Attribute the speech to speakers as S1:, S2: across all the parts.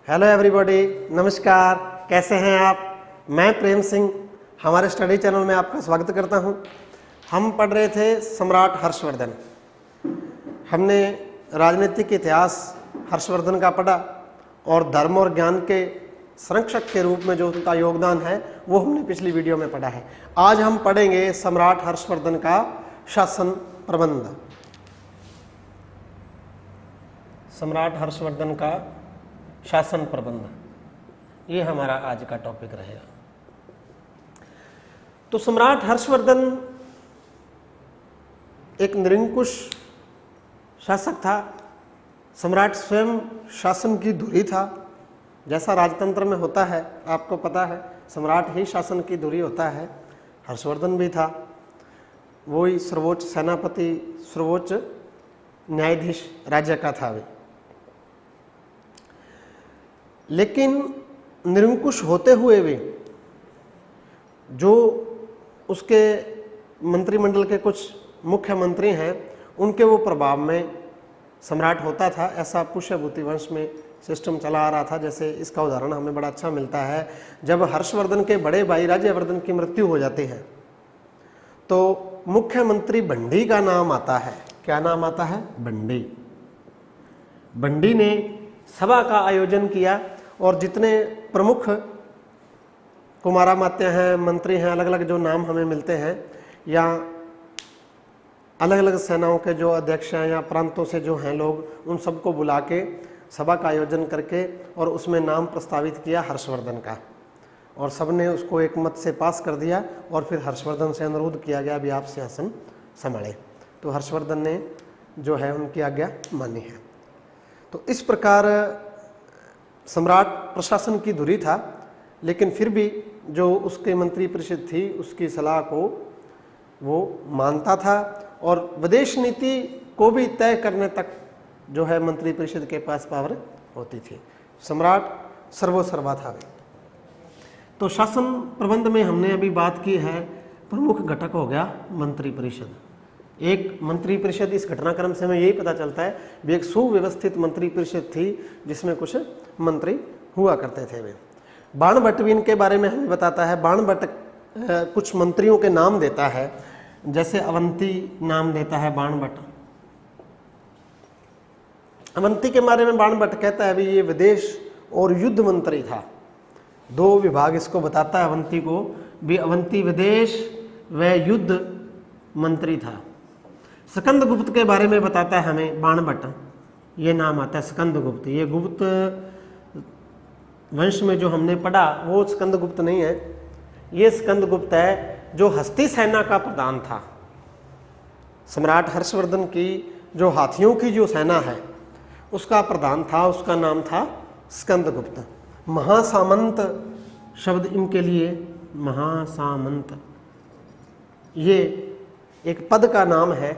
S1: Hello everybody, नमस्कार। कैसे हैं आप? मैं प्रेम सिंह हमारे स्टडी चैनल में आपका स्वागत करता हूं। हम पढ़ रहे थे सम्राट हर्षवर्धन। हमने राजनीतिक इतिहास हर्षवर्धन का पढ़ा और धर्म और ज्ञान के संरक्षक के रूप में जो उनका योगदान है वो हमने पिछली वीडियो में पढ़ा है। आज हम पढ़ेंगे सम्राट हर्षवर्धन का शासन प्रबंध। सम्राट हर्षवर्धन का शासन प्रबंध, ये हमारा आज का टॉपिक रहेगा। तो सम्राट हर्षवर्धन एक निरंकुश शासक था। सम्राट स्वयं शासन की धुरी था। जैसा राजतंत्र में होता है, आपको पता है, सम्राट ही शासन की धुरी होता है। हर्षवर्धन भी था, वही सर्वोच्च सेनापति, सर्वोच्च न्यायाधीश राज्य का था वे। लेकिन निरंकुश होते हुए भी जो उसके मंत्रिमंडल के कुछ मुख्य मंत्री हैं, उनके वो प्रभाव में सम्राट होता था। ऐसा पुष्यभूति वंश में सिस्टम चला आ रहा था। जैसे इसका उदाहरण हमें बड़ा अच्छा मिलता है, जब हर्षवर्धन के बड़े भाई राज्यवर्धन की मृत्यु हो जाती है तो मुख्यमंत्री बंडी का नाम आता है। क्या नाम आता है? बंडी। बंडी ने सभा का आयोजन किया और जितने प्रमुख कुमारामात्य हैं, मंत्री हैं, अलग अलग जो नाम हमें मिलते हैं, या अलग अलग सेनाओं के जो अध्यक्ष हैं या प्रांतों से जो हैं लोग, उन सबको बुला के सभा का आयोजन करके और उसमें नाम प्रस्तावित किया हर्षवर्धन का, और सबने उसको एक मत से पास कर दिया। और फिर हर्षवर्धन से अनुरोध किया गया भी आप सिंहासन संभालें। तो हर्षवर्धन ने जो है उनकी आज्ञा मानी है। तो इस प्रकार सम्राट प्रशासन की धुरी था, लेकिन फिर भी जो उसके मंत्री परिषद थी उसकी सलाह को वो मानता था, और विदेश नीति को भी तय करने तक जो है मंत्री परिषद के पास पावर होती थी। सम्राट सर्वोसर्वा था वे। तो शासन प्रबंध में हमने अभी बात की है, प्रमुख घटक हो गया मंत्री परिषद। एक मंत्री परिषद, इस घटनाक्रम से हमें यही पता चलता है भी एक सुव्यवस्थित मंत्री परिषद थी जिसमें कुछ मंत्री हुआ करते थे वे। बाणभट्ट भी इनके बारे में हमें बताता है। बाणभट्ट कुछ मंत्रियों के नाम देता है, जैसे अवंती नाम देता है बाणभट्ट। अवंती के बारे में बाणभट्ट कहता है भी ये विदेश और युद्ध मंत्री था। दो विभाग इसको बताता है अवंती को भी। अवंती विदेश व युद्ध मंत्री था। स्कंदगुप्त के बारे में बताता है हमें बाणभट्ट, ये नाम आता है स्कंदगुप्त। ये गुप्त वंश में जो हमने पढ़ा वो स्कंदगुप्त नहीं है, ये स्कंदगुप्त है जो हस्ती सेना का प्रधान था। सम्राट हर्षवर्धन की जो हाथियों की जो सेना है उसका प्रधान था, उसका नाम था स्कंदगुप्त। महासामंत शब्द इनके लिए, महासामंत ये एक पद का नाम है,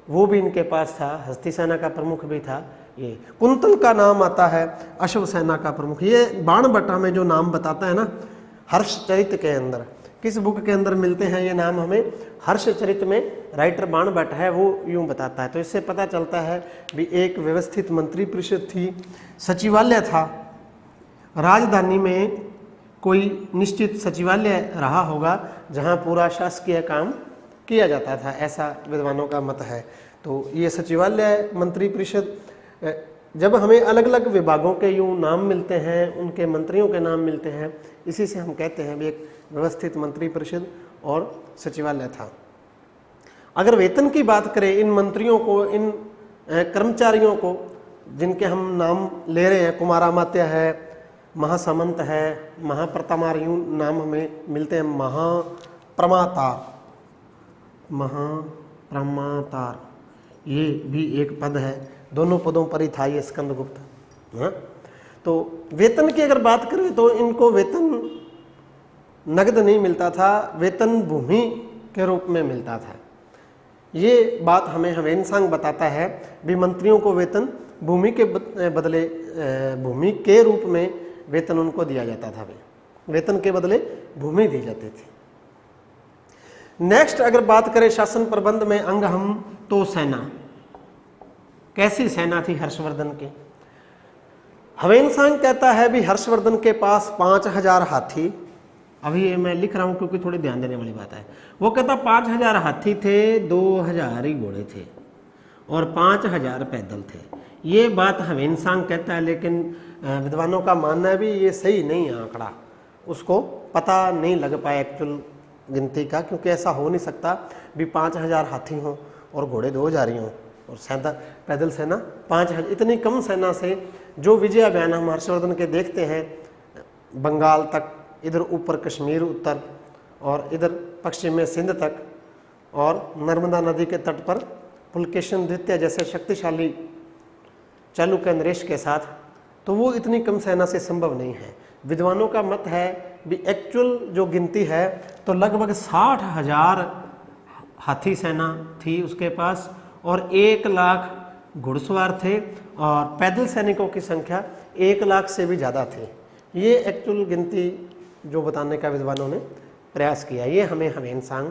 S1: वो भी इनके पास था। हस्ती सेना का प्रमुख भी था। ये कुंतल का नाम आता है अश्व सेना का प्रमुख। ये बाणभट्ट में जो नाम बताता है ना, हर्षचरित के अंदर, किस बुक के अंदर मिलते हैं ये नाम हमें? हर्षचरित में राइटर बाणभट्ट है, वो यूं बताता है। तो इससे पता चलता है भी एक व्यवस्थित मंत्री परिषद थी, सचिवालय था, राजधानी में कोई निश्चित सचिवालय रहा होगा जहाँ पूरा शासकीय काम किया जाता था, ऐसा विद्वानों का मत है। तो ये सचिवालय मंत्री परिषद, जब हमें अलग अलग विभागों के यूं नाम मिलते हैं, उनके मंत्रियों के नाम मिलते हैं, इसी से हम कहते हैं भी एक व्यवस्थित मंत्री परिषद और सचिवालय था। अगर वेतन की बात करें, इन मंत्रियों को, इन कर्मचारियों को जिनके हम नाम ले रहे हैं, कुमारामात्य है, महासामंत है, महाप्रतामार, यूं नाम हमें मिलते हैं। महाप्रमातार, महाप्रमातार ये भी एक पद है। दोनों पदों पर ही था ये स्कंदगुप्त। हाँ? तो वेतन की अगर बात करें तो इनको वेतन नगद नहीं मिलता था, वेतन भूमि के रूप में मिलता था। ये बात हमें हवेनसांग बताता है भी मंत्रियों को वेतन भूमि के बदले, भूमि के रूप में वेतन उनको दिया जाता था। वेतन के बदले भूमि दी जाती थी। नेक्स्ट अगर बात करें शासन प्रबंध में अंग हम, तो सेना। कैसी सेना थी हर्षवर्धन की? ह्वेनसांग कहता है भी हर्षवर्धन के पास 5000 हाथी, अभी ये मैं लिख रहा हूं क्योंकि थोड़ी ध्यान देने वाली बात है। वो कहता 5000 हाथी थे, 2000 ही घोड़े थे और 5000 पैदल थे। ये बात ह्वेनसांग कहता है, लेकिन विद्वानों का मानना है भी ये सही नहीं है आंकड़ा, उसको पता नहीं लग पाया एक्चुअल गिनती का, क्योंकि ऐसा हो नहीं सकता भी 5000 हाथी हों और घोड़े 2000 ही हों और सेना पैदल सेना 5000। इतनी कम सेना से जो विजय अभियान हम हर्षवर्धन के देखते हैं, बंगाल तक, इधर ऊपर कश्मीर उत्तर और इधर पश्चिम में सिंध तक और नर्मदा नदी के तट पर पुलकेशिन द्वितीय जैसे शक्तिशाली चालुक्य नरेश के साथ, तो वो इतनी कम सेना से संभव नहीं है। विद्वानों का मत है भी एक्चुअल जो गिनती है तो लगभग 60,000 हाथी सेना थी उसके पास और 1 लाख घुड़सवार थे और पैदल सैनिकों की संख्या 1 लाख से भी ज़्यादा थे। ये एक्चुअल गिनती जो बताने का विद्वानों ने प्रयास किया, ये हमें ह्वेनसांग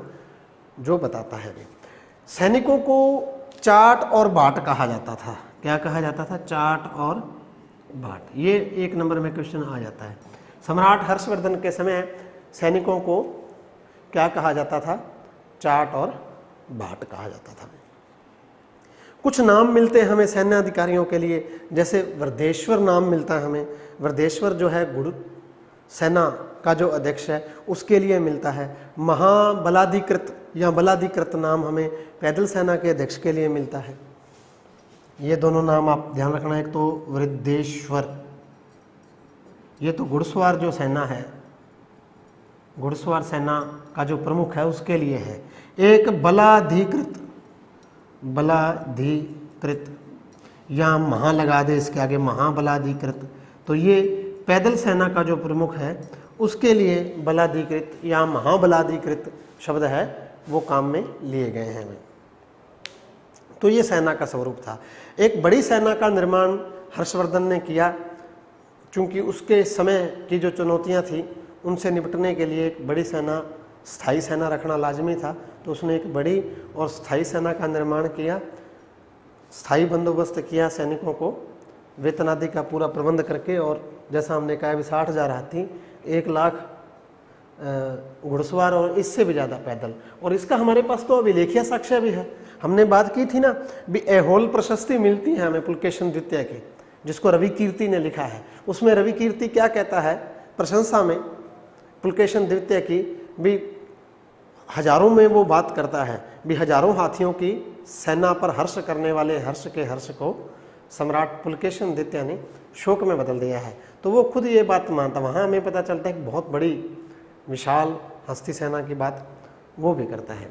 S1: जो बताता है। सैनिकों को चाट और बाट कहा जाता था। क्या कहा जाता था? चाट और बाट। ये 1 नंबर में क्वेश्चन आ जाता है। सम्राट हर्षवर्धन के समय सैनिकों को क्या कहा जाता था? चाट और बाट कहा जाता था। कुछ नाम मिलते हैं हमें सैन्य अधिकारियों के लिए, जैसे वृद्धेश्वर नाम मिलता है हमें। वृद्धेश्वर जो है गुरु सेना का जो अध्यक्ष है उसके लिए मिलता है। महाबलाधिकृत या बलाधिकृत नाम हमें पैदल सेना के अध्यक्ष के लिए मिलता है। ये दोनों नाम आप ध्यान रखना। एक तो वृद्धेश्वर, ये तो घुड़सवार जो सेना है, घुड़सवार सेना का जो प्रमुख है उसके लिए है। एक बलाधिकृत, बलाधिकृत या महा लगा दे इसके आगे, महाबलाधिकृत, तो ये पैदल सेना का जो प्रमुख है उसके लिए बलाधिकृत या महाबलाधिकृत शब्द है वो काम में लिए गए हैं। तो ये सेना का स्वरूप था। एक बड़ी सेना का निर्माण हर्षवर्धन ने किया, क्योंकि उसके समय की जो चुनौतियां थी उनसे निपटने के लिए एक बड़ी सेना, स्थायी सेना रखना लाजमी था। तो उसने एक बड़ी और स्थायी सेना का निर्माण किया, स्थायी बंदोबस्त किया, सैनिकों को वेतन आदि का पूरा प्रबंध करके, और जैसा हमने कहा भी 60,000 हाथी, 1 लाख घुड़सवार और इससे भी ज़्यादा पैदल। और इसका हमारे पास तो अभिलेखीय साक्ष्य भी है। हमने बात की थी ना भी ऐहोल प्रशस्ति मिलती है हमें पुलकेशिन द्वितीय की, जिसको रवि कीर्ति ने लिखा है। उसमें रवि कीर्ति क्या कहता है प्रशंसा में पुलकेशिन द्वितीय की, भी हजारों में वो बात करता है भी हजारों हाथियों की सेना पर हर्ष करने वाले हर्ष के हर्ष को सम्राट पुलकेशिन द्वितीय ने शोक में बदल दिया है। तो वो खुद ये बात मानता। वहाँ हमें पता चलता है कि बहुत बड़ी विशाल हस्ती सेना की बात वो भी करता है।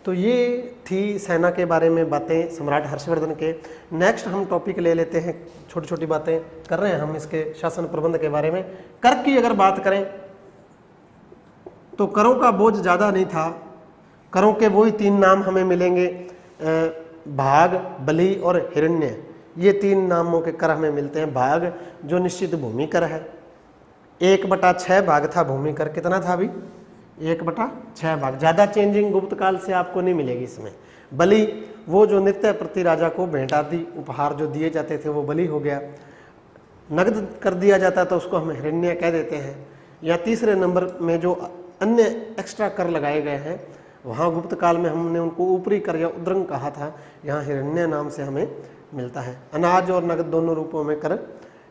S1: तो ये थी सेना के बारे में बातें सम्राट हर्षवर्धन के। नेक्स्ट हम टॉपिक ले लेते हैं, छोटी छोटी बातें कर रहे हैं हम इसके शासन प्रबंध के बारे में। कर की अगर बात करें तो करों का बोझ ज़्यादा नहीं था। करों के वही 3 नाम हमें मिलेंगे, भाग, बलि और हिरण्य। ये 3 नामों के कर हमें मिलते हैं। भाग जो निश्चित भूमि कर है, 1/6 भाग था भूमि कर। कितना था अभी? 1/6 भाग। ज़्यादा चेंजिंग गुप्त काल से आपको नहीं मिलेगी इसमें। बलि वो जो नित्य प्रति राजा को भेंट आदि उपहार जो दिए जाते थे वो बलि हो गया। नगद कर दिया जाता तो उसको हम हिरण्य कह देते हैं। या तीसरे नंबर में जो अन्य एक्स्ट्रा कर लगाए गए हैं, वहाँ गुप्त काल में हमने उनको ऊपरी कर या उद्रंग कहा था, यहाँ हिरण्य नाम से हमें मिलता है। अनाज और नगद दोनों रूपों में कर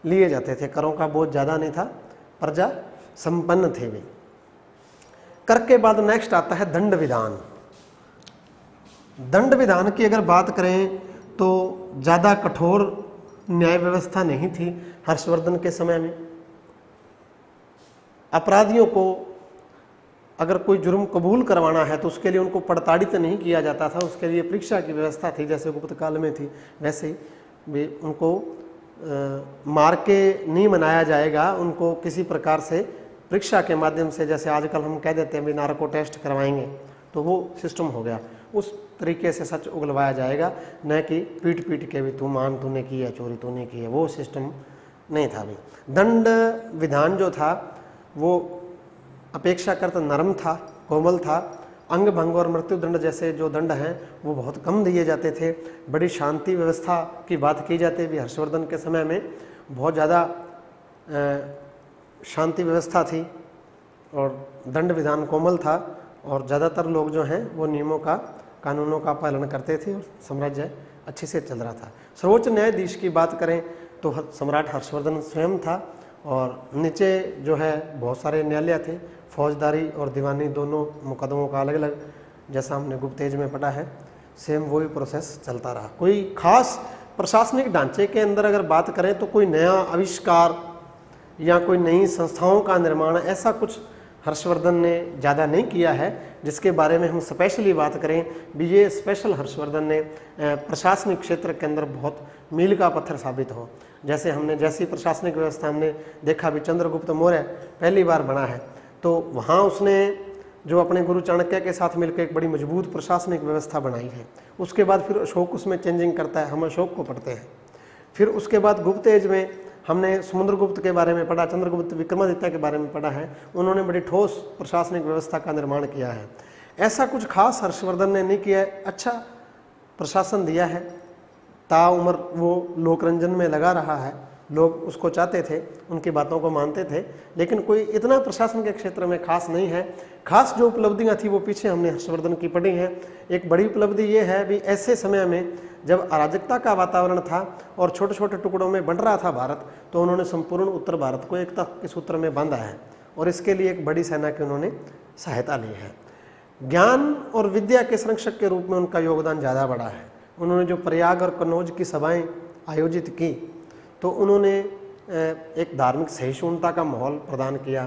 S1: लिए जाते थे। करों का बोझ ज़्यादा नहीं था, प्रजा संपन्न थे वे। कर के बाद नेक्स्ट आता है दंड विधान। दंड विधान की अगर बात करें तो ज़्यादा कठोर न्याय व्यवस्था नहीं थी हर्षवर्धन के समय में। अपराधियों को अगर कोई जुर्म कबूल करवाना है तो उसके लिए उनको प्रताड़ित नहीं किया जाता था, उसके लिए परीक्षा की व्यवस्था थी जैसे गुप्त काल में थी। वैसे ही भी उनको मार के नहीं मनाया जाएगा, उनको किसी प्रकार से परीक्षा के माध्यम से, जैसे आजकल हम कह देते हैं भी नार्को टेस्ट करवाएंगे, तो वो सिस्टम हो गया। उस तरीके से सच उगलवाया जाएगा, न कि पीट पीट के भी तू मान तूने की है, चोरी तूने की है, वो सिस्टम नहीं था भी। दंड विधान जो था वो अपेक्षाकृत नरम था, कोमल था। अंग भंग और मृत्युदंड जैसे जो दंड हैं वो बहुत कम दिए जाते थे। बड़ी शांति व्यवस्था की बात की जाती है भी हर्षवर्धन के समय में। बहुत ज़्यादा शांति व्यवस्था थी और दंड विधान कोमल था और ज़्यादातर लोग जो हैं वो नियमों का, कानूनों का पालन करते थे और साम्राज्य अच्छे से चल रहा था। सर्वोच्च न्यायाधीश की बात करें तो सम्राट हर्षवर्धन स्वयं था और नीचे जो है बहुत सारे न्यायालय थे, फौजदारी और दीवानी दोनों मुकदमों का अलग अलग, जैसा हमने गुप्त एज में पढ़ा है सेम वही प्रोसेस चलता रहा। कोई खास प्रशासनिक ढांचे के अंदर अगर बात करें तो कोई नया आविष्कार या कोई नई संस्थाओं का निर्माण ऐसा कुछ हर्षवर्धन ने ज़्यादा नहीं किया है जिसके बारे में हम स्पेशली बात करें भी ये स्पेशल हर्षवर्धन ने प्रशासनिक क्षेत्र के अंदर बहुत मील का पत्थर साबित हो। जैसी प्रशासनिक व्यवस्था हमने देखा भी चंद्रगुप्त मौर्य पहली बार बना है तो वहाँ उसने जो अपने गुरु चाणक्य के साथ मिलकर एक बड़ी मजबूत प्रशासनिक व्यवस्था बनाई है। उसके बाद फिर अशोक उसमें चेंजिंग करता है, हम अशोक को पढ़ते हैं। फिर उसके बाद गुप्त एज में हमने समुद्रगुप्त के बारे में पढ़ा, चंद्रगुप्त विक्रमादित्य के बारे में पढ़ा है। उन्होंने बड़ी ठोस प्रशासनिक व्यवस्था का निर्माण किया है। ऐसा कुछ खास हर्षवर्धन ने नहीं किया है, अच्छा प्रशासन दिया है, ताउम्र वो लोकरंजन में लगा रहा है, लोग उसको चाहते थे, उनकी बातों को मानते थे, लेकिन कोई इतना प्रशासन के क्षेत्र में खास नहीं है। खास जो उपलब्धियां थी वो पीछे हमने हर्षवर्धन की पढ़ी हैं। एक बड़ी उपलब्धि ये है भी ऐसे समय में जब अराजकता का वातावरण था और छोटे छोटे टुकड़ों में बंट रहा था भारत, तो उन्होंने संपूर्ण उत्तर भारत को एकता के सूत्र में बांधा है और इसके लिए एक बड़ी सेना की उन्होंने सहायता ली है। ज्ञान और विद्या के संरक्षक के रूप में उनका योगदान ज़्यादा बड़ा है। उन्होंने जो प्रयाग और कन्नौज की सभाएं आयोजित की तो उन्होंने एक धार्मिक सहिष्णुता का माहौल प्रदान किया।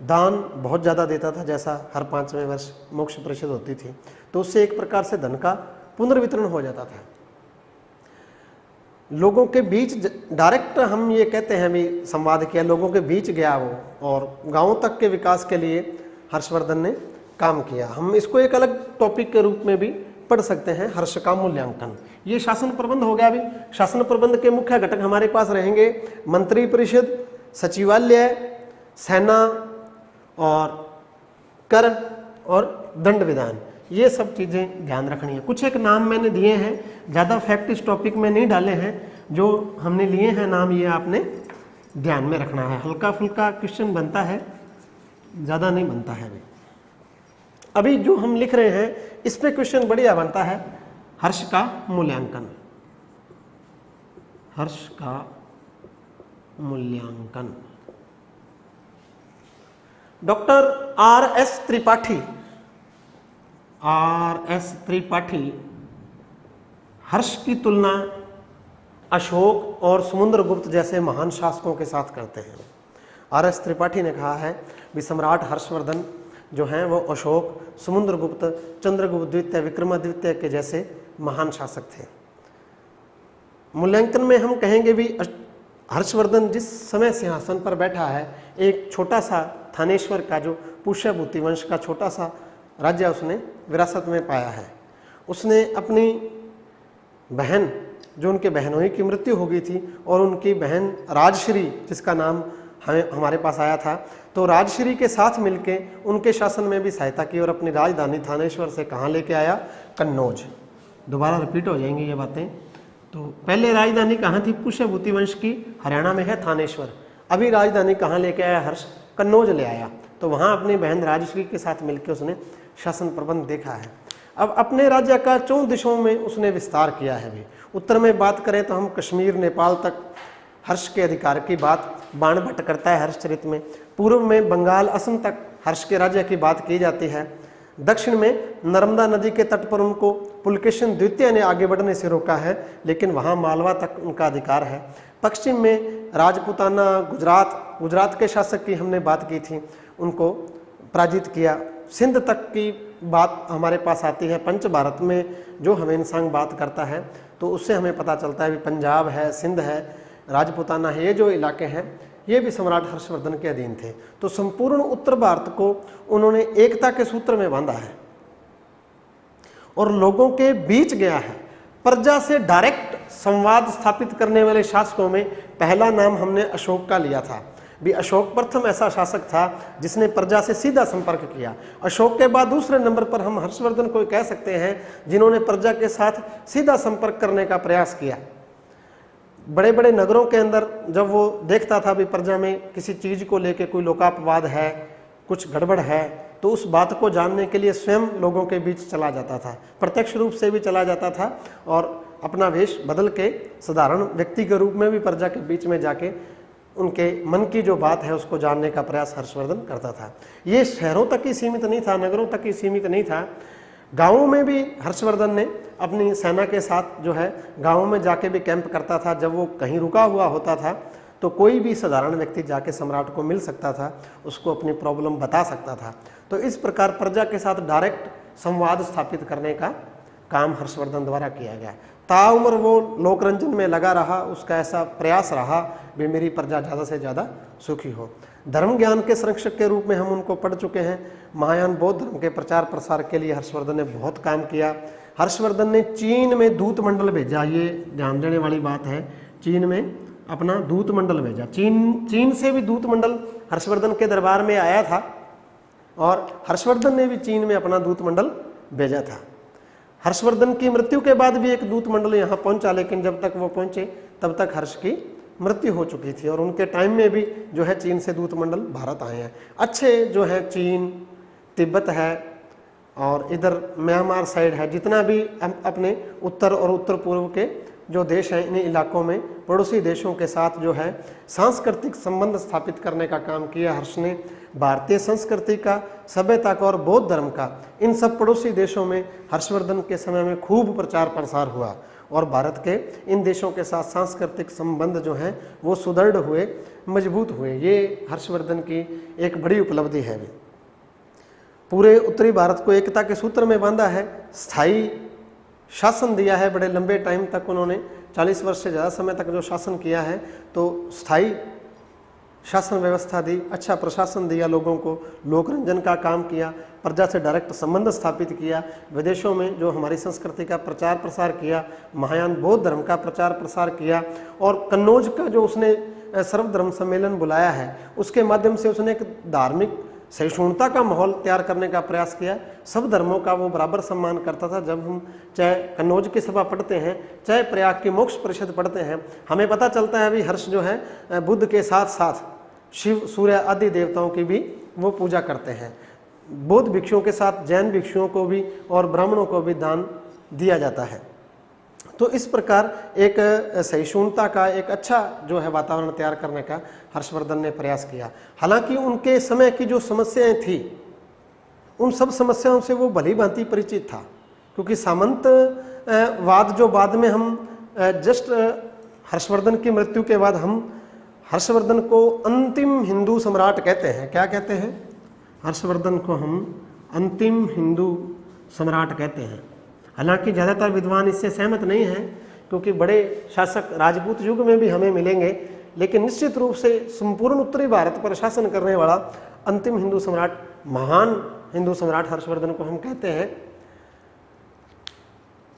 S1: दान बहुत ज़्यादा देता था, जैसा हर 5वें वर्ष मोक्ष परिषद होती थी तो उससे एक प्रकार से धन का पुनर्वितरण हो जाता था। लोगों के बीच डायरेक्ट हम ये कहते हैं भी संवाद किया, लोगों के बीच गया वो और गांवों तक के विकास के लिए हर्षवर्धन ने काम किया। हम इसको एक अलग टॉपिक के रूप में भी पढ़ सकते हैं, हर्ष का मूल्यांकन। ये शासन प्रबंध हो गया। भी शासन प्रबंध के मुख्य घटक हमारे पास रहेंगे मंत्री परिषद, सचिवालय, सेना और कर और दंड विधान। ये सब चीज़ें ध्यान रखनी है। कुछ एक नाम मैंने दिए हैं, ज़्यादा फैक्ट इस टॉपिक में नहीं डाले हैं, जो हमने लिए हैं नाम ये आपने ध्यान में रखना है। हल्का फुल्का क्वेश्चन बनता है, ज़्यादा नहीं बनता है। अभी जो हम लिख रहे हैं इस पे क्वेश्चन बढ़िया बनता है, हर्ष का मूल्यांकन। हर्ष का मूल्यांकन डॉक्टर R.S. त्रिपाठी हर्ष की तुलना अशोक और समुद्रगुप्त जैसे महान शासकों के साथ करते हैं। R.S. त्रिपाठी ने कहा है कि सम्राट हर्षवर्धन जो हैं वो अशोक, समुद्रगुप्त, चंद्रगुप्त द्वितीय, विक्रमादित्य के जैसे महान शासक थे। मूल्यांकन में हम कहेंगे भी हर्षवर्धन जिस समय सिंहासन पर बैठा है, एक छोटा सा थानेश्वर का जो पुष्यभूति वंश का छोटा सा राज्य उसने विरासत में पाया है। उसने अपनी बहन, जो उनके बहनों की मृत्यु हो गई थी, और उनकी बहन राजश्री जिसका नाम हमारे पास आया था, तो राजश्री के साथ मिलके उनके शासन में भी सहायता की और अपनी राजधानी थानेश्वर से कहाँ लेके आया? कन्नौज। दोबारा रिपीट हो जाएंगी ये बातें। तो पहले राजधानी कहाँ थी? पुष्यभूति वंश की, हरियाणा में है थानेश्वर। अभी राजधानी कहाँ लेके आया? हर्ष कन्नौज ले आया। तो वहाँ अपनी बहन राजश्री के साथ मिलकर उसने शासन प्रबंध देखा है। अब अपने राज्य का 4 दिशाओं में उसने विस्तार किया है। भी उत्तर में बात करें तो हम कश्मीर, नेपाल तक हर्ष के अधिकार की बात बाणभट्ट करता है हर्षचरित में। पूर्व में बंगाल, असम तक हर्ष के राज्य की बात की जाती है। दक्षिण में नर्मदा नदी के तट पर उनको पुलकेशन द्वितीय ने आगे बढ़ने से रोका है, लेकिन वहाँ मालवा तक उनका अधिकार है। पश्चिम में राजपूताना, गुजरात के शासक की हमने बात की थी, उनको पराजित किया। सिंध तक की बात हमारे पास आती है। पंच भारत में जो हवेनसांग बात करता है तो उससे हमें पता चलता है कि पंजाब है, सिंध है, राजपूताना है, ये जो इलाके हैं ये भी सम्राट हर्षवर्धन के अधीन थे। तो संपूर्ण उत्तर भारत को उन्होंने एकता के सूत्र में बांधा है और लोगों के बीच गया है। प्रजा से डायरेक्ट संवाद स्थापित करने वाले शासकों में पहला नाम हमने अशोक का लिया था। भी अशोक प्रथम ऐसा शासक था जिसने प्रजा से सीधा संपर्क किया। अशोक के बाद दूसरे नंबर पर हम हर्षवर्धन को कह सकते हैं जिन्होंने प्रजा के साथ सीधा संपर्क करने का प्रयास किया। बड़े बड़े नगरों के अंदर जब वो देखता था भी प्रजा में किसी चीज़ को लेके कोई लोकापवाद है, कुछ गड़बड़ है, तो उस बात को जानने के लिए स्वयं लोगों के बीच चला जाता था, प्रत्यक्ष रूप से भी चला जाता था और अपना वेश बदल के साधारण व्यक्ति के रूप में भी प्रजा के बीच में जाके उनके मन की जो बात है उसको जानने का प्रयास हर्षवर्धन करता था। ये शहरों तक ही सीमित नहीं था, नगरों तक ही सीमित नहीं था, गाँवों में भी हर्षवर्धन ने अपनी सेना के साथ जो है गाँवों में जाके भी कैंप करता था। जब वो कहीं रुका हुआ होता था तो कोई भी साधारण व्यक्ति जाके सम्राट को मिल सकता था, उसको अपनी प्रॉब्लम बता सकता था। तो इस प्रकार प्रजा के साथ डायरेक्ट संवाद स्थापित करने का काम हर्षवर्धन द्वारा किया गया। ताउम्र वो लोकरंजन में लगा रहा, उसका ऐसा प्रयास रहा भी मेरी प्रजा ज़्यादा से ज़्यादा सुखी हो। धर्म ज्ञान के संरक्षक के रूप में हम उनको पढ़ चुके हैं। महायान बौद्ध धर्म के प्रचार प्रसार के लिए हर्षवर्धन ने बहुत काम किया। हर्षवर्धन ने चीन में दूत मंडल भेजा, ये ध्यान देने वाली बात है, चीन में अपना दूत मंडल भेजा। चीन से भी दूत मंडल हर्षवर्धन के दरबार में आया था और हर्षवर्धन ने भी चीन में अपना दूत मंडल भेजा था। हर्षवर्धन की मृत्यु के बाद भी एक दूत मंडल यहाँ पहुंचा, लेकिन जब तक वो पहुंचे तब तक हर्ष की मृत्यु हो चुकी थी और उनके टाइम में भी जो है चीन से दूत मंडल भारत आए हैं। अच्छे जो है चीन, तिब्बत है और इधर म्यांमार साइड है, जितना भी अपने उत्तर और उत्तर पूर्व के जो देश हैं, इन इलाकों में पड़ोसी देशों के साथ जो है सांस्कृतिक संबंध स्थापित करने का काम किया हर्ष ने। भारतीय संस्कृति का, सभ्यता का और बौद्ध धर्म का इन सब पड़ोसी देशों में हर्षवर्धन के समय में खूब प्रचार प्रसार हुआ और भारत के इन देशों के साथ सांस्कृतिक संबंध जो हैं वो सुदृढ़ हुए, मजबूत हुए। ये हर्षवर्धन की एक बड़ी उपलब्धि है। भी पूरे उत्तरी भारत को एकता के सूत्र में बांधा है, स्थायी शासन दिया है। बड़े लंबे टाइम तक उन्होंने 40 वर्ष से ज़्यादा समय तक जो शासन किया है, तो स्थायी शासन व्यवस्था दी, अच्छा प्रशासन दिया, लोगों को लोकरंजन का काम किया, प्रजा से डायरेक्ट संबंध स्थापित किया, विदेशों में जो हमारी संस्कृति का प्रचार प्रसार किया, महायान बौद्ध धर्म का प्रचार प्रसार किया और कन्नौज का जो उसने सर्वधर्म सम्मेलन बुलाया है उसके माध्यम से उसने एक धार्मिक सहिष्णुता का माहौल तैयार करने का प्रयास किया। सब धर्मों का वो बराबर सम्मान करता था। जब हम चाहे कन्नौज की सभा पढ़ते हैं, चाहे प्रयाग की मोक्ष परिषद पढ़ते हैं, हमें पता चलता है भी हर्ष जो है बुद्ध के साथ साथ शिव, सूर्य आदि देवताओं की भी वो पूजा करते हैं। बौद्ध भिक्षुओं के साथ जैन भिक्षुओं को भी और ब्राह्मणों को भी दान दिया जाता है। तो इस प्रकार एक सहिष्णुता का एक अच्छा जो है वातावरण तैयार करने का हर्षवर्धन ने प्रयास किया। हालांकि उनके समय की जो समस्याएं थी उन सब समस्याओं से वो भली भांति परिचित था, क्योंकि सामंतवाद जो बाद में हम जस्ट हर्षवर्धन की मृत्यु के बाद हम हर्षवर्धन को अंतिम हिंदू सम्राट कहते हैं। क्या कहते हैं? हर्षवर्धन को हम अंतिम हिंदू सम्राट कहते हैं। हालांकि ज़्यादातर विद्वान इससे सहमत नहीं हैं, क्योंकि बड़े शासक राजपूत युग में भी हमें मिलेंगे, लेकिन निश्चित रूप से संपूर्ण उत्तरी भारत पर शासन करने वाला अंतिम हिंदू सम्राट, महान हिंदू सम्राट हर्षवर्धन को हम कहते हैं।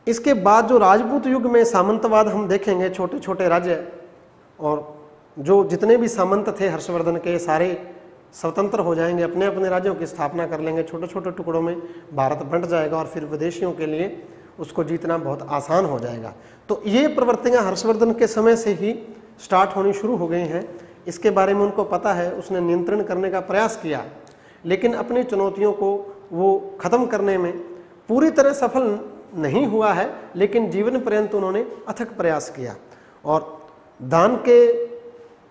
S1: इसके बाद जो राजपूत युग में सामंतवाद हम देखेंगे, छोटे छोटे राज्य और जो जितने भी सामंत थे हर्षवर्धन के सारे स्वतंत्र हो जाएंगे, अपने अपने राज्यों की स्थापना कर लेंगे, छोटे छोटे टुकड़ों में भारत बंट जाएगा और फिर विदेशियों के लिए उसको जीतना बहुत आसान हो जाएगा। तो ये प्रवृत्तियां हर्षवर्धन के समय से ही स्टार्ट होनी शुरू हो गई हैं। इसके बारे में उनको पता है, उसने नियंत्रण करने का प्रयास किया, लेकिन अपनी चुनौतियों को वो ख़त्म करने में पूरी तरह सफल नहीं हुआ है, लेकिन जीवन पर्यंत उन्होंने अथक प्रयास किया। और दान के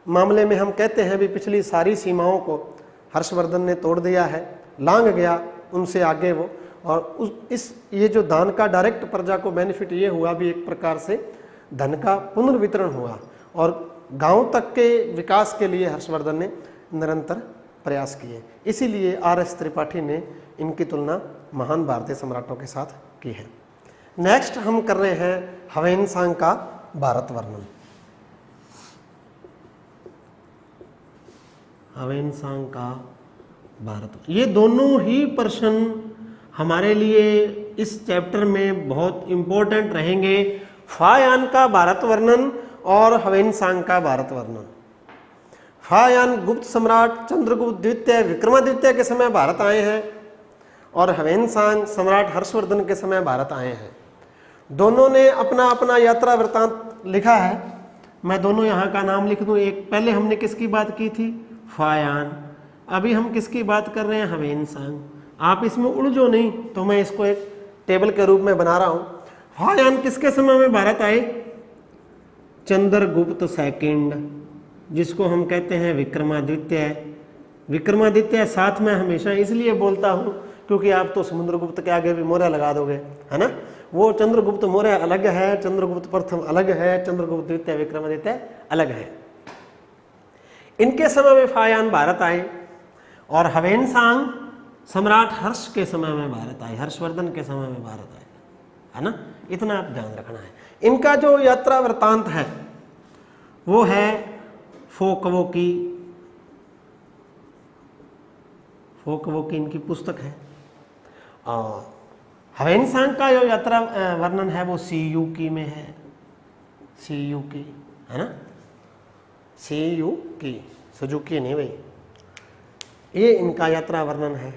S1: मामले में हम कहते हैं भी पिछली सारी सीमाओं को हर्षवर्धन ने तोड़ दिया है, लांघ गया उनसे आगे वो। और ये जो दान का डायरेक्ट प्रजा को बेनिफिट ये हुआ भी, एक प्रकार से धन का पुनर्वितरण हुआ और गांव तक के विकास के लिए हर्षवर्धन ने निरंतर प्रयास किए। इसीलिए R.S. त्रिपाठी ने इनकी तुलना महान भारतीय सम्राटों के साथ की है। नेक्स्ट हम कर रहे हैं ह्वेन-सांग का भारत वर्णन। ह्वेन-सांग का भारत, ये दोनों ही प्रश्न हमारे लिए इस चैप्टर में बहुत इम्पोर्टेंट रहेंगे। फायान का भारत वर्णन और ह्वेन-सांग का भारत वर्णन। फायान गुप्त सम्राट चंद्रगुप्त द्वितीय, विक्रमादित्य के समय भारत आए हैं और ह्वेन-सांग सम्राट हर्षवर्धन के समय भारत आए हैं। दोनों ने अपना अपना यात्रा वृत्तांत लिखा है। मैं दोनों यहाँ का नाम लिख दूँ। एक पहले हमने किसकी बात की थी, फायान, अभी हम किसकी बात कर रहे हैं, हवेनसांग। आप इसमें उलझो नहीं, तो मैं इसको एक टेबल के रूप में बना रहा हूँ। फायान किसके समय में भारत आए, चंद्रगुप्त सेकंड, जिसको हम कहते हैं विक्रमादित्य। विक्रमादित्य साथ में हमेशा इसलिए बोलता हूँ क्योंकि आप तो समुद्रगुप्त के आगे भी मौर्य लगा दोगे, है ना। वो चंद्रगुप्त मौर्य अलग है, चंद्रगुप्त प्रथम अलग है, चंद्रगुप्त द्वितीय विक्रमादित्य अलग है। इनके समय में फायान भारत आए और हवेनसांग सम्राट हर्ष के समय में भारत आए, हर्षवर्धन के समय में भारत आए, है ना। इतना आप ध्यान रखना है। इनका जो यात्रा वृत्तांत है वो है फोकवो की इनकी पुस्तक है। और हवेनसांग का जो यात्रा वर्णन है वो सीयूकी में है, सीयूकी, है ना, सीयूकी, सुजुकी नहीं भाई, ये इनका यात्रा वर्णन है।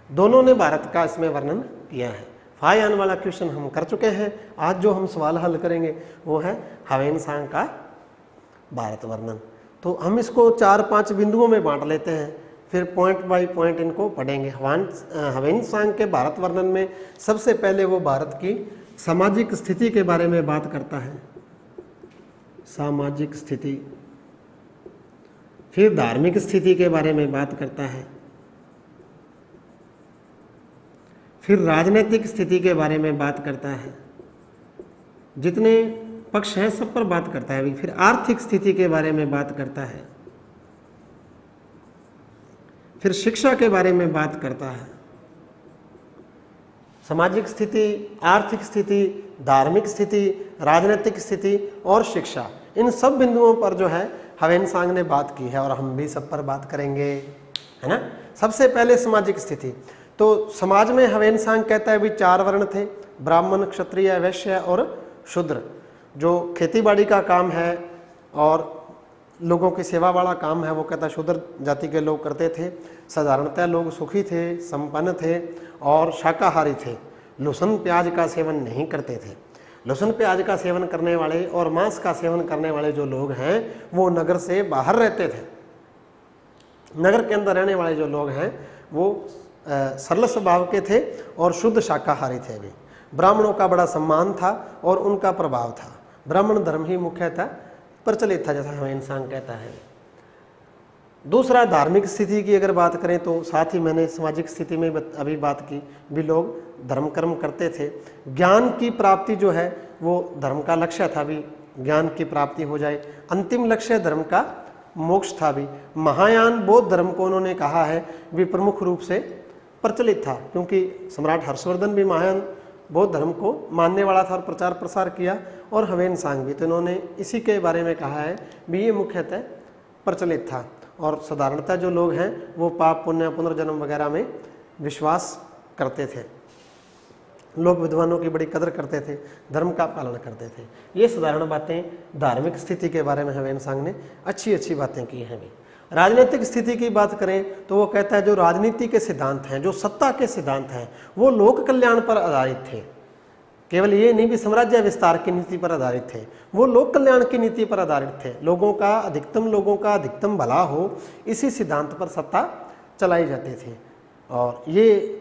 S1: दोनों ने भारत का इसमें वर्णन किया है। फायान वाला क्वेश्चन हम कर चुके हैं। आज जो हम सवाल हल करेंगे वो है हवेनसांग का भारत वर्णन। तो हम इसको 4-5 बिंदुओं में बांट लेते हैं, फिर पॉइंट बाय पॉइंट इनको पढ़ेंगे। हवेनसांग के भारत वर्णन में सबसे पहले वो भारत की सामाजिक स्थिति के बारे में बात करता है, सामाजिक स्थिति, फिर धार्मिक स्थिति के बारे में बात करता है, फिर राजनीतिक स्थिति के बारे में बात करता है, जितने पक्ष हैं सब पर बात करता है, फिर आर्थिक स्थिति के बारे में बात करता है, फिर शिक्षा के बारे में बात करता है। सामाजिक स्थिति, आर्थिक स्थिति, धार्मिक स्थिति, राजनीतिक स्थिति और शिक्षा, इन सब बिंदुओं पर जो है हवेनसांग ने बात की है और हम भी सब पर बात करेंगे, है ना। सबसे पहले सामाजिक स्थिति। तो समाज में हवेनसांग कहता है भी 4 वर्ण थे, ब्राह्मण, क्षत्रिय, वैश्य और शूद्र। जो खेतीबाड़ी का काम है और लोगों की सेवा वाला काम है वो कहता है शूद्र जाति के लोग करते थे। साधारणतः लोग सुखी थे, संपन्न थे और शाकाहारी थे, लहसुन प्याज का सेवन नहीं करते थे। लहसुन प्याज का सेवन करने वाले और मांस का सेवन करने वाले जो लोग हैं वो नगर से बाहर रहते थे। नगर के अंदर रहने वाले जो लोग हैं वो सरल स्वभाव के थे और शुद्ध शाकाहारी थे। भी ब्राह्मणों का बड़ा सम्मान था और उनका प्रभाव था। ब्राह्मण धर्म ही मुख्यतः प्रचलित था, जैसा हवेनसांग कहता है। दूसरा, धार्मिक स्थिति की अगर बात करें तो साथ ही मैंने सामाजिक स्थिति में अभी बात की, भी लोग धर्म कर्म करते थे। ज्ञान की प्राप्ति जो है वो धर्म का लक्ष्य था, भी ज्ञान की प्राप्ति हो जाए। अंतिम लक्ष्य धर्म का मोक्ष था। भी महायान बौद्ध धर्म को उन्होंने कहा है भी प्रमुख रूप से प्रचलित था, क्योंकि सम्राट हर्षवर्धन भी महायान बौद्ध धर्म को मानने वाला था और प्रचार प्रसार किया, और हवेनसांग भी, तो इन्होंने इसी के बारे में कहा है भी ये मुख्यतः प्रचलित था। और साधारणतः जो लोग हैं वो पाप पुण्य पुनर्जन्म वगैरह में विश्वास करते थे। लोग विद्वानों की बड़ी कदर करते थे, धर्म का पालन करते थे। ये साधारण बातें धार्मिक स्थिति के बारे में हवेनसांग ने अच्छी बातें की हैं। भी राजनीतिक स्थिति की बात करें तो वो कहता है जो राजनीति के सिद्धांत हैं, जो सत्ता के सिद्धांत हैं, वो लोक कल्याण पर आधारित थे। केवल ये नहीं भी साम्राज्य विस्तार की नीति पर आधारित थे, वो लोक कल्याण की नीति पर आधारित थे। लोगों का अधिकतम भला हो, इसी सिद्धांत पर सत्ता चलाई जाती थी। और ये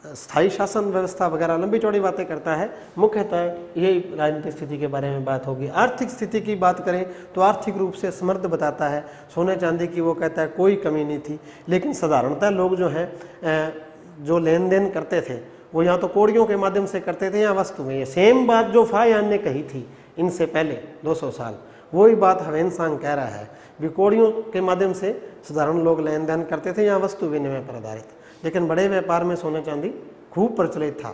S1: स्थायी शासन व्यवस्था वगैरह लंबी चौड़ी बातें करता है। मुख्यतः यही राजनीतिक स्थिति के बारे में बात होगी। आर्थिक स्थिति की बात करें तो आर्थिक रूप से समृद्ध बताता है। सोने चांदी की वो कहता है कोई कमी नहीं थी, लेकिन साधारणतः लोग जो हैं जो लेन देन करते थे वो या तो कौड़ियों के माध्यम से करते थे या वस्तु में। ये सेम बात जो फायान ने कही थी इनसे पहले 200 साल, वही बात हवेनसांग कह रहा है भी कौड़ियों के माध्यम से साधारण लोग लेन देन करते थे या वस्तु विनिमय पर आधारित। लेकिन बड़े व्यापार में सोने चांदी खूब प्रचलित था।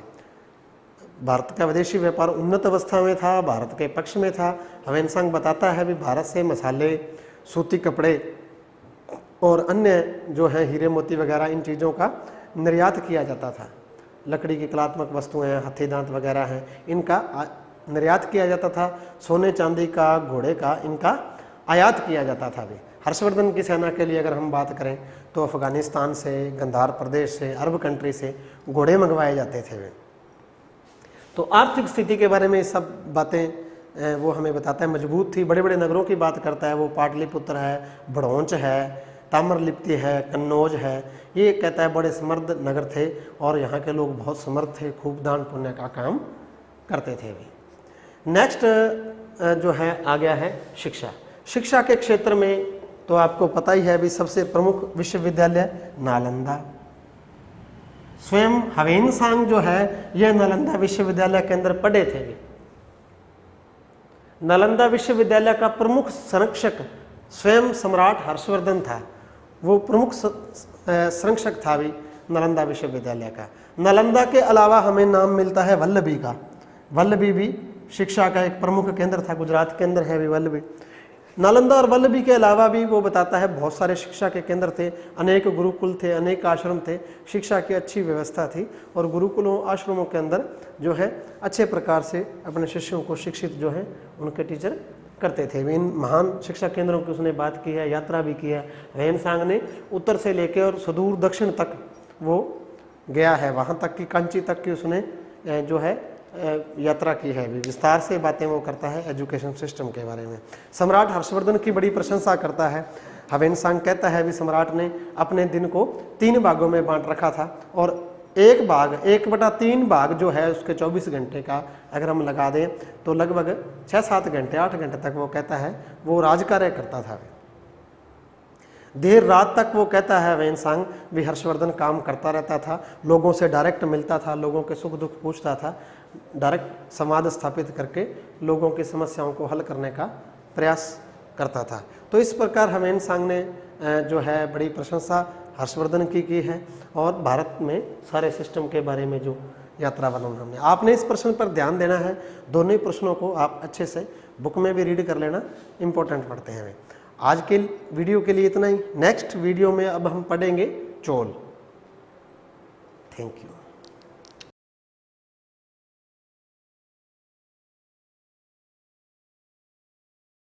S1: भारत का विदेशी व्यापार उन्नत अवस्था में था, भारत के पक्ष में था। हवेनसांग बताता है भी भारत से मसाले, सूती कपड़े और अन्य जो है हीरे मोती वगैरह इन चीज़ों का निर्यात किया जाता था। लकड़ी की कलात्मक वस्तुएं हैं, हाथी दांत वगैरह हैं, इनका निर्यात किया जाता था। सोने चांदी का, घोड़े का, इनका आयात किया जाता था। भी हर्षवर्धन की सेना के लिए अगर हम बात करें तो अफगानिस्तान से, गंधार प्रदेश से, अरब कंट्री से घोड़े मंगवाए जाते थे वे। तो आर्थिक स्थिति के बारे में सब बातें वो हमें बताता है मजबूत थी। बड़े बड़े नगरों की बात करता है वो, पाटलिपुत्र है, भड़ौंच है, ताम्रलिप्ति है, कन्नौज है। ये कहता है बड़े समृद्ध नगर थे और यहाँ के लोग बहुत समर्थ थे, खूब दान पुण्य का काम करते थे भी। नेक्स्ट जो है आ गया है शिक्षा। शिक्षा के क्षेत्र में तो आपको पता ही है भी, सबसे प्रमुख विश्वविद्यालय नालंदा। स्वयं ह्वेन-सांग जो है यह नालंदा विश्वविद्यालय के अंदर पढ़े थे भी। नालंदा विश्वविद्यालय का प्रमुख संरक्षक स्वयं सम्राट हर्षवर्धन था, वो प्रमुख संरक्षक था भी नालंदा विश्वविद्यालय का। नालंदा के अलावा हमें नाम मिलता है वल्लभी का। वल्लभी भी शिक्षा का एक प्रमुख केंद्र था, गुजरात के अंदर है भी वल्लभी। नालंदा और वल्लभी के अलावा भी वो बताता है बहुत सारे शिक्षा के केंद्र थे, अनेक गुरुकुल थे, अनेक आश्रम थे, शिक्षा की अच्छी व्यवस्था थी और गुरुकुलों आश्रमों के अंदर जो है अच्छे प्रकार से अपने शिष्यों को शिक्षित जो है उनके टीचर करते थे। इन महान शिक्षा केंद्रों की उसने बात की है, यात्रा भी की है। ह्वेन-सांग ने उत्तर से लेकर और सुदूर दक्षिण तक वो गया है, वहाँ तक की कांची तक की उसने जो है यात्रा की है भी। विस्तार से बातें वो करता है एजुकेशन सिस्टम के बारे में। सम्राट हर्षवर्धन की बड़ी प्रशंसा करता है। ह्वेन-सांग कहता है भी सम्राट ने अपने दिन को 3 भागों में बांट रखा था और एक भाग 1/3 भाग जो है उसके 24 घंटे का अगर हम लगा दें तो लगभग 6-7 घंटे 8 घंटे तक वो कहता है वो राजकार्य करता था। देर रात तक वो कहता है ह्वेन-सांग भी हर्षवर्धन काम करता रहता था, लोगों से डायरेक्ट मिलता था, लोगों के सुख दुख पूछता था, डायरेक्ट संवाद स्थापित करके लोगों की समस्याओं को हल करने का प्रयास करता था। तो इस प्रकार ह्वेन-सांग ने जो है बड़ी प्रशंसा हर्षवर्धन की है और भारत में सारे सिस्टम के बारे में जो यात्रा वर्णन हमने, आपने इस प्रश्न पर ध्यान देना है। दोनों ही प्रश्नों को आप अच्छे से बुक में भी रीड कर लेना, इंपॉर्टेंट पढ़ते हैं। आज के वीडियो के लिए इतना ही। नेक्स्ट वीडियो में अब हम पढ़ेंगे चोल। Thank you.